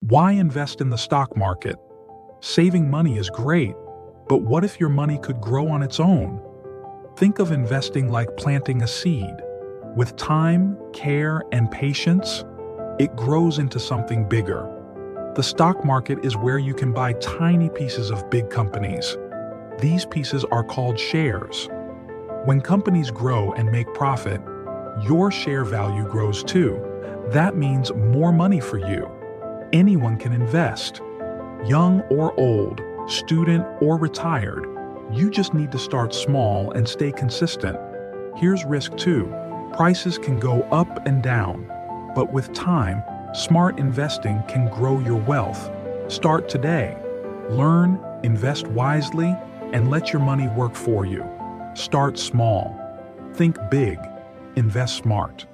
Why invest in the stock market? Saving money is great, but what if your money could grow on its own? Think of investing like planting a seed. With time, care, and patience, it grows into something bigger. The stock market is where you can buy tiny pieces of big companies. These pieces are called shares. When companies grow and make profit, your share value grows too. That means more money for you. Anyone can invest. Young or old, student or retired, you just need to start small and stay consistent. Here's risk too. Prices can go up and down, but with time, smart investing can grow your wealth. Start today. Learn, invest wisely, and let your money work for you. Start small. Think big. Invest smart.